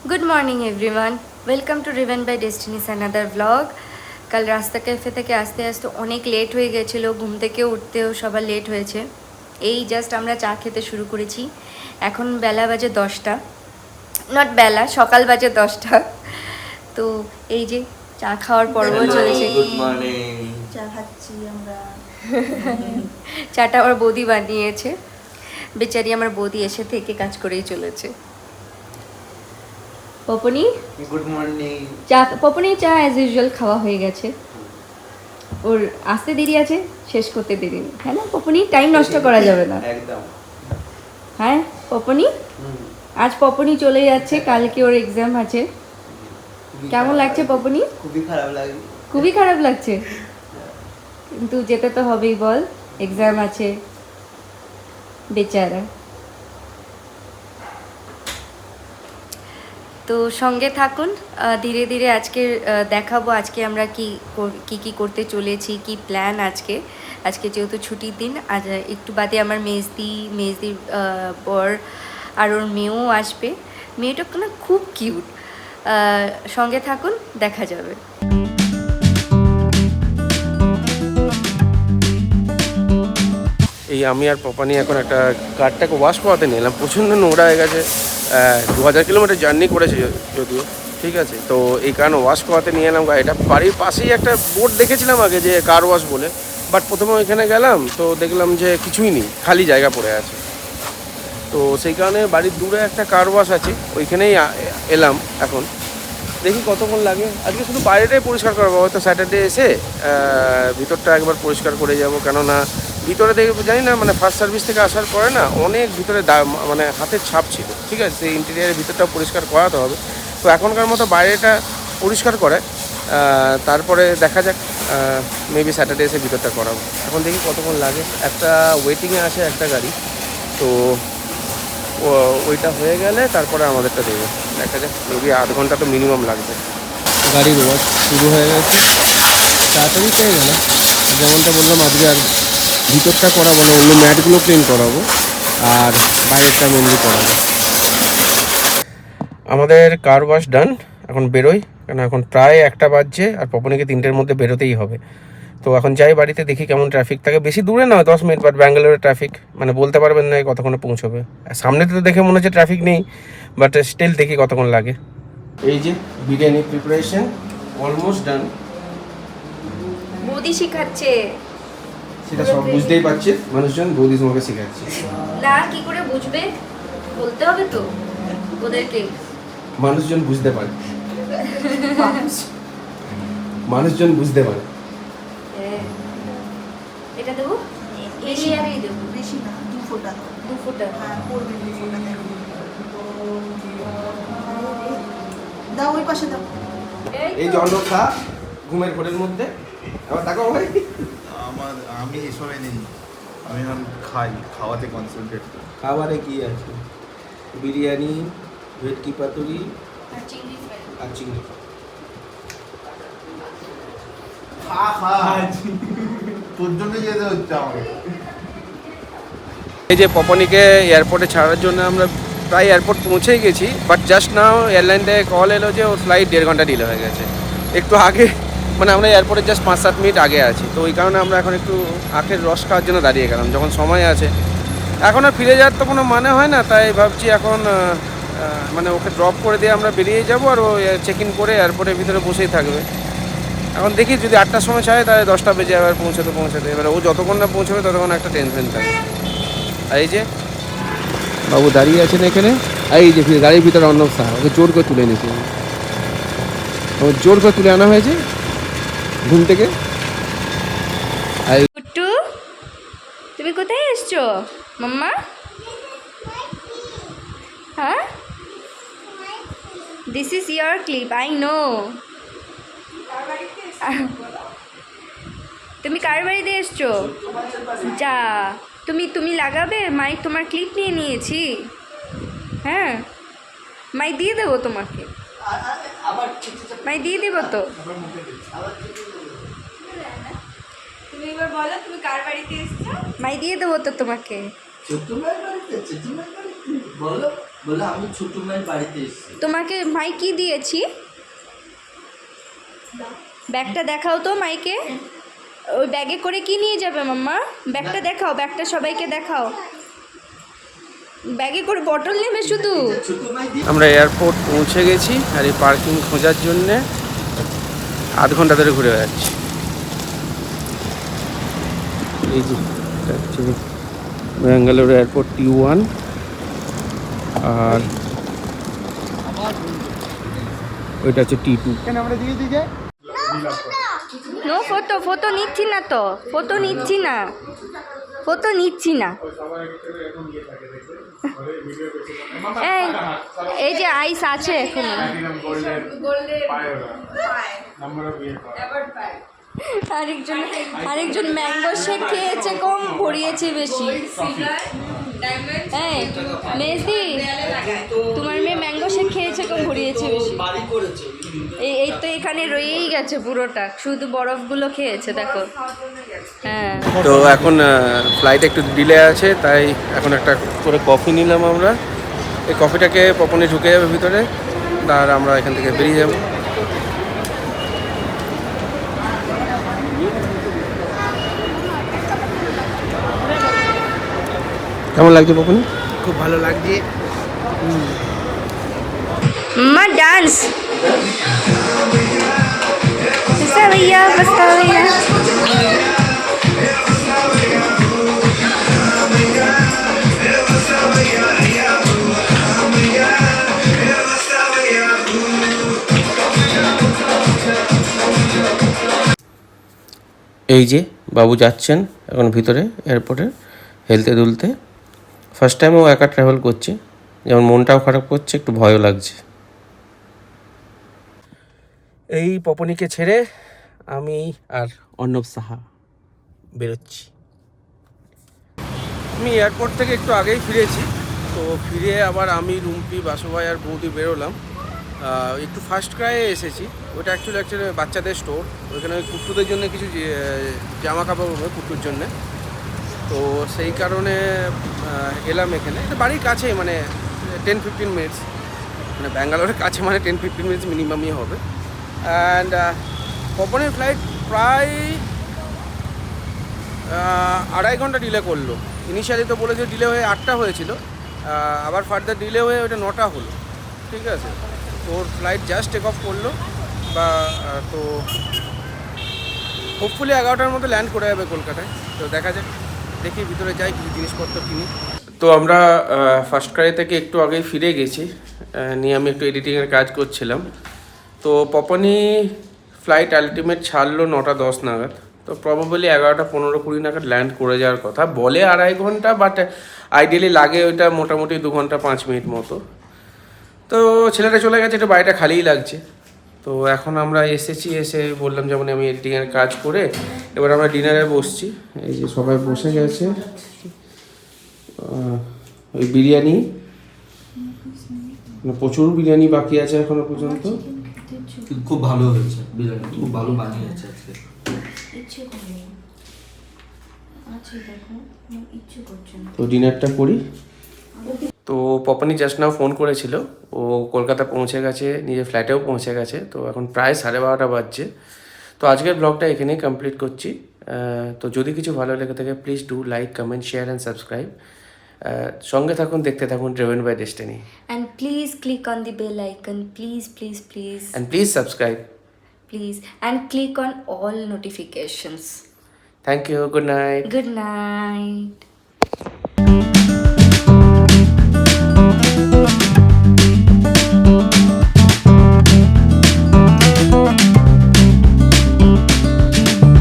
Good morning everyone, welcome to Rivan by destinies another vlog. কাল রাস্তা cafe থেকে আসতে আসতে অনেক লেট হয়ে গেছিলো, ঘুম থেকে উঠতেও সবার লেট হয়েছে। এই জাস্ট আমরা চা খেতে শুরু করেছি। এখন বেলা বাজে 10টা, নট বেলা, সকাল বাজে 10টা। তো এই যে চা খাওয়ার পর্ব চলছে। Good morning. চা খাচ্ছি আমরা। চাটা আমার বৌদি বানিয়েছে, বেচারি আমার বৌদি এসে থেকে কাজ করেই চলেছে। পপনি, গুড মর্নিং। চা পপনি চা অ্যাজ ইউজুয়াল খাওয়া হয়ে গেছে, ওর আসতে দেরি আছে, শেষ করতে দেরি নেই, হ্যাঁ না পপনি? টাইম নষ্ট করা যাবে না একদম। হ্যাঁ পপনি, আজ পপনি চলে যাচ্ছে, কালকে ওর এক্সাম আছে। কেমন লাগছে পপনি? খুবই খারাপ লাগে। খুবই খারাপ লাগছে, কিন্তু যেতে তো হবেই, বল, এক্সাম আছে বেচারা। তো সঙ্গে থাকুন, ধীরে ধীরে আজকে দেখাবো আজকে আমরা কি করতে চলেছি, কি প্ল্যান আজকে। আজকে যেহেতু ছুটির দিন, আজ একটু বাদে আমার মেজদির বর আর ওর মেয়েও আসবে। মেয়েটা না খুব কিউট, সঙ্গে থাকুন, দেখা যাবে। এই আমি আর পপানি এখন একটা কারটাকে ওয়াশ করাতে নিলাম, প্রচণ্ড নোংরা হয়ে গেছে। 2000 কিলোমিটার জার্নি করেছে যদিও, ঠিক আছে। তো এই কারণে ওয়াশ করাতে নিয়ে এলাম গাড়িটা। বাড়ির পাশেই একটা বোর্ড দেখেছিলাম আগে যে কার ওয়াশ বলে, বাট প্রথমে ওইখানে গেলাম তো দেখলাম যে কিছুই নেই, খালি জায়গা পড়ে আছে। তো সেই কারণে বাড়ির দূরে একটা কার ওয়াশ আছে, ওইখানেই এলাম। এখন দেখি কতক্ষণ লাগে। আজকে শুধু বাইরেটাই পরিষ্কার করবো, হয়তো স্যাটারডে এসে ভিতরটা একবার পরিষ্কার করে যাব। কেননা ভিতরে দেখে জানি না, মানে ফার্স্ট সার্ভিস থেকে আসার পরে না অনেক ভিতরে মানে হাতের ছাপ ছিল, ঠিক আছে। সেই ইন্টেরিয়ারের ভিতরটাও পরিষ্কার করাতে হবে। তো এখনকার মতো বাইরেটা পরিষ্কার করে তারপরে দেখা যাক, মেবি স্যাটারডে এসে ভিতরটা করাবো। এখন দেখি কতক্ষণ লাগে। একটা ওয়েটিংয়ে আছে একটা গাড়ি, তো ওইটা হয়ে গেলে তারপরে আমাদেরটা দেবে, দেখা যাক। মেবি আধ ঘন্টা তো মিনিমাম লাগবে। গাড়ির ওয়াশ শুরু হয়ে গেছে, তাড়াতাড়ি হয়ে গেল। যেমনটা বললাম, আজকে আর ভিতরটা করাবো না, ওগুলো ম্যাটগুলো ক্লিন করাবো আর বাইরেরটা মেনলি করাবো। আমাদের কার ওয়াশ ডান, এখন বেরোই, কেন এখন প্রায় 1টা বাজছে আর পপনিকে 3টের মধ্যে বেরোতেই হবে। তো এখন যাই বাড়িতে, দেখি কেমন ট্রাফিক থাকে। বেশি দূরে নয়, 10 মিনিট, বাট ব্যাঙ্গালোরের ট্রাফিক মানে বলতে পারবেন না কতক্ষণে পৌঁছবে। সামনেতে তো দেখে মনে হচ্ছে ট্রাফিক নেই, বাট স্টিল দেখি কতক্ষণ লাগে। এই যে বিরিয়ানি প্রিপারেশন অলমোস্ট ডান। বৌদি শিখাচ্ছে, সেটা সব বুঝতেই পারছে মানুষজন, বৌদি তোমাকে শেখাচ্ছে। না কি করে বুঝবে, বলতে হবে তো ওদেরকে। মানুষজন বুঝতে পারে, মানুষজন বুঝতে পারে। এটা দেবো, এই লেয়ারেই দেবো, বেশি না, 2 ফোঁটা। 2 ফোঁটা। হ্যাঁ, পড়বে 2 ফোঁটা। দাও ওই পাশে দাও। এই যে অন্য খা ঘুমের ঘোরের মধ্যে, আবার তাকাও ভাই। আমি এসবে নেই, আমি এখন খাওয়াতে কনসেন্ট্রেট করি। খাবারে কি আছে? বিরিয়ানি, ভেটকি পাতুরি আর চিংড়ি ফ্রাই। আর চিংড়ি। তোর জন্য যেতে হচ্ছে আমাকে। এই যে পপনিকে এয়ারপোর্টে ছাড়ার জন্য আমরা প্রায় এয়ারপোর্ট পৌঁছেই গেছি, বাট জাস্ট নাও এয়ারলাইন থেকে কল এলো যে ওর ফ্লাইট 1.5 ঘন্টা ডিলে হয়ে গেছে। একটু আগে, মানে আমরা এয়ারপোর্টে জাস্ট 5-7 মিনিট আগে আছি। তো ওই কারণে আমরা এখন একটু আখের রস খাওয়ার জন্য দাঁড়িয়ে গেলাম, যখন সময় আছে। এখন আর ফিরে যাওয়ার তো কোনো মানে হয় না, তাই ভাবছি এখন মানে ওকে ড্রপ করে দিয়ে আমরা বেরিয়ে যাবো, আর ও চেক ইন করে এয়ারপোর্টের ভিতরে বসেই থাকবে। এখন দেখি যদি 8টার সময় চায় তাহলে 10টা বেজে আবার পৌঁছাতে। এবার ও যতক্ষণ না পৌঁছবে ততক্ষণ একটা টেনশন থাকে। আর এই যে বাবু দাঁড়িয়ে আছেন এখানে, এই যে গাড়ির ভিতরে অন্য শাহ, ওকে জোর করে তুলে নিয়েছে, ওকে জোর করে তুলে আনা হয়েছে ঘুম থেকে। কুট্টু, তুমি কোথায় এসছো মাম্মা? হ্যাঁ, this is your clip, I know. তুমি কার বাড়িতে এসছো? যা, তুমি লাগাবে মাইক, তোমার ক্লিপ নিয়ে নিয়েছি। হ্যাঁ, মাই দিয়ে দেবো তোমাকে, মাই দিয়ে দেবো তো। তুমি এবার বলো তুমি কার বাড়িতে এসছো? মাই দিয়ে দেবো তো তোমাকে। বলো বলে আমি ছোট মায়ের বাড়িতে এসেছি। তোমাকে মাই কি দিয়েছি? ব্যাগটা দেখাও তো মাইকে। ওই ব্যাগে করে কি নিয়ে যাবে মাম্মা? ব্যাগটা দেখাও, ব্যাগটা সবাইকে দেখাও। ব্যাগে করে বটল নেবে শুধু? ছোট মাই দিয়ে আমরা এয়ারপোর্ট পৌঁছে গেছি আর এই পার্কিং খোঁজার জন্যে আধ ঘন্টা ধরে ঘুরে বেড়াচ্ছি। এই যে এটা হচ্ছে ব্যাঙ্গালোর এয়ারপোর্ট T1 আর ওইটা হচ্ছে T2। নো ফটো, ফটো নিচ্ছি না তো, ফটো নিচ্ছি না, ফটো নিচ্ছি না। এই যে আইস আছে এখনো। আরেকজন ম্যাঙ্গো শেক খেয়েছে কম, ভরিয়েছে বেশি। এই মেজদি, তোমার মেয়ে ম্যাঙ্গো শেক খেয়েছে কম, ভরিয়েছে বেশি। বাড়ি করেছে। এই তো এখানে রয়েই গেছে পুরোটা, শুধু বরফগুলো খেয়েছে দেখো। হ্যাঁ, তো এখন ফ্লাইট একটু ডিলে আছে, তাই এখন একটা করে কফি নিলাম আমরা। এই কফিটাকে পপনে ঢুকে যাবে ভিতরে, আর আমরা এখান থেকে বেরিয়ে যাব। কেমন লাগছে পপনে? খুব ভালো লাগছে। মা ডান্স भैया बस्ता भैया। এই যে বাবু যাচ্ছেন এখন ভিতরে এয়ারপোর্টে হেলতে দুলতে। ফার্স্ট টাইম ও একা ট্রাভেল করছে, যেমন মনটাও খারাপ করছে, একটু ভয়ও লাগছে। এই পপনিকে ছেড়ে আমি আর অর্ণব সাহা বেরোচ্ছি। আমি এয়ারপোর্ট থেকে একটু আগেই ফিরেছি, তো ফিরে আবার আমি, রুম্পি, বাসুভাই আর বৌদি বেরোলাম। একটু ফার্স্ট ক্রাইয়ে এসেছি। ওটা অ্যাকচুয়ালি বাচ্চাদের স্টোর, ওইখানে ওই কুট্টুদের জন্য কিছু জামা কাপড় হবে কুট্টুর জন্যে, তো সেই কারণে এলাম এখানে। এটা বাড়ির কাছেই, মানে 10-15 মিনিটস, মানে ব্যাঙ্গালোরের কাছে, মানে 10-15 মিনিটস মিনিমামই হবে। অ্যান্ড পপনের ফ্লাইট প্রায় 2.5 ঘন্টা ডিলে করলো। ইনিশিয়ালি তো বলেছে ডিলে হয়ে 8টা হয়েছিল, আবার ফার্দার ডিলে হয়ে ওটা 9টা হলো। ঠিক আছে, তো ওর ফ্লাইট জাস্ট টেক অফ করলো, বা তো হোপফুলি 11টার মধ্যে ল্যান্ড করে যাবে কলকাতায়। তো দেখা যাক, দেখি ভিতরে যাই, কিছু জিনিসপত্র কিনি। তো আমরা ফার্স্ট ক্রাই থেকে একটু আগেই ফিরে গেছি, নিয়ে আমি একটু এডিটিংয়ের কাজ করছিলাম। তো পপনি ফ্লাইট আলটিমেট ছাড়লো 9:10 নাগাদ, তো প্রবাবলি 11:15-20 নাগাদ ল্যান্ড করে যাওয়ার কথা। বলে 2.5 ঘন্টা, বাট আইডিয়ালি লাগে ওইটা মোটামুটি 2 ঘন্টা 5 মিনিট মতো। তো ছেলেটা চলে গেছে, একটু বাড়িটা খালিই লাগছে। তো এখন আমরা এসেছি, এসে বললাম যেমন আমি এডিটিংয়ের কাজ করে এবার আমরা ডিনারে বসছি। এই যে সবাই বসে গেছে, ওই বিরিয়ানি, প্রচুর বিরিয়ানি বাকি আছে এখনো পর্যন্ত। খুব ভালো হয়েছে বিরিয়ানি, খুব ভালো বানিয়েছে আজকে। তো ডিনারটা করি। তো পপনি জাস্ট নাও ফোন করেছিল, ও কলকাতা পৌঁছে গেছে, নিজের ফ্ল্যাটেও পৌঁছে গেছে। তো এখন প্রায় 12:30 বাজছে। তো আজকের ব্লগটা এখানেই কমপ্লিট করছি। তো যদি কিছু ভালো লেগে থাকে please do like, comment, share and subscribe. সঙ্গে থাকুন, দেখতে থাকুন driven by destiny. And please click on the bell icon, please. And please subscribe. Please, and click on all notifications. Thank you. Good night. Good night.